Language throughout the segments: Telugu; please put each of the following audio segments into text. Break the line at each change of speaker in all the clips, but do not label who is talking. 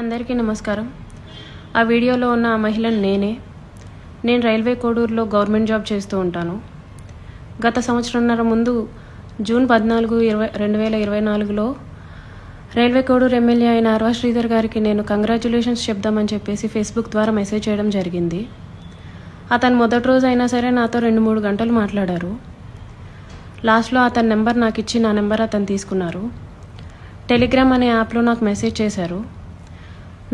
అందరికీ నమస్కారం. ఆ వీడియోలో ఉన్న ఆ మహిళను నేను రైల్వే కోడూరులో గవర్నమెంట్ జాబ్ చేస్తూ ఉంటాను. గత సంవత్సరంన్నర ముందు జూన్ 14, 2024లో రైల్వే కోడూరు ఎమ్మెల్యే అయిన అర్వా శ్రీధర్ గారికి నేను కంగ్రాచ్యులేషన్స్ చెప్దామని చెప్పేసి ఫేస్బుక్ ద్వారా మెసేజ్ చేయడం జరిగింది. అతను మొదటి రోజు అయినా సరే నాతో 2-3 గంటలు మాట్లాడారు. లాస్ట్లో అతని నెంబర్ నాకు ఇచ్చి నా నెంబర్ అతను తీసుకున్నారు. టెలిగ్రామ్ అనే యాప్లో నాకు మెసేజ్ చేశారు.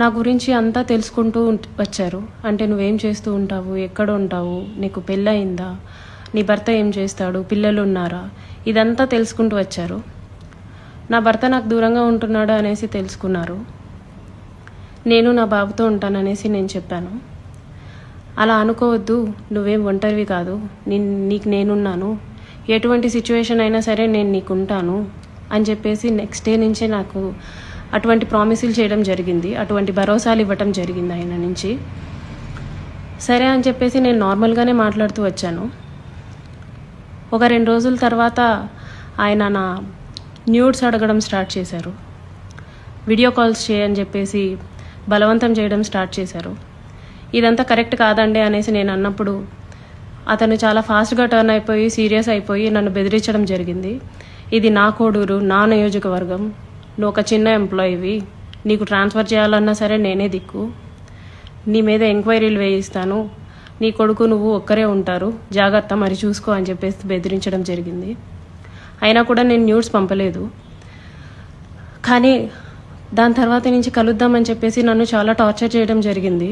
నా గురించి అంతా తెలుసుకుంటూ వచ్చారు. అంటే నువ్వేం చేస్తూ ఉంటావు, ఎక్కడ ఉంటావు, నీకు పెళ్ళయిందా, నీ భర్త ఏం చేస్తాడు, పిల్లలు ఉన్నారా, ఇదంతా తెలుసుకుంటూ వచ్చారు. నా భర్త నాకు దూరంగా ఉంటున్నాడు అనేసి తెలుసుకున్నారు. నేను నా బాబుతో ఉంటాననేసి నేను చెప్పాను. అలా అనుకోవద్దు, నువ్వేం ఒంటరివి కాదు, నీకు నేనున్నాను, ఎటువంటి సిచ్యువేషన్ అయినా సరే నేను నీకుంటాను అని చెప్పేసి నెక్స్ట్ డే నుంచే నాకు అటువంటి ప్రామిసులు చేయడం జరిగింది. అటువంటి భరోసాలు ఇవ్వటం జరిగింది ఆయన నుంచి. సరే అని చెప్పేసి నేను నార్మల్గానే మాట్లాడుతూ వచ్చాను. ఒక 2 రోజుల తర్వాత ఆయన నా న్యూడ్స్ అడగడం స్టార్ట్ చేశారు. వీడియో కాల్స్ చేయని చెప్పేసి బలవంతం చేయడం స్టార్ట్ చేశారు. ఇదంతా కరెక్ట్ కాదండి అనేసి నేను అన్నప్పుడు అతను చాలా ఫాస్ట్గా టర్న్ అయిపోయి సీరియస్ అయిపోయి నన్ను బెదిరించడం జరిగింది. ఇది నా కోడూరు, నా నియోజకవర్గం, నువ్వు ఒక చిన్న ఎంప్లాయీవి, నీకు ట్రాన్స్ఫర్ చేయాలన్నా సరే నేనే దిక్కు, నీ మీద ఎంక్వైరీలు వేయిస్తాను, నీ కొడుకు నువ్వు ఒక్కరే ఉంటారు, జాగ్రత్త మరి చూసుకో అని చెప్పేసి బెదిరించడం జరిగింది. అయినా కూడా నేను న్యూస్ పంపలేదు. కానీ దాని తర్వాత నుంచి కలుద్దామని చెప్పేసి నన్ను చాలా టార్చర్ చేయడం జరిగింది.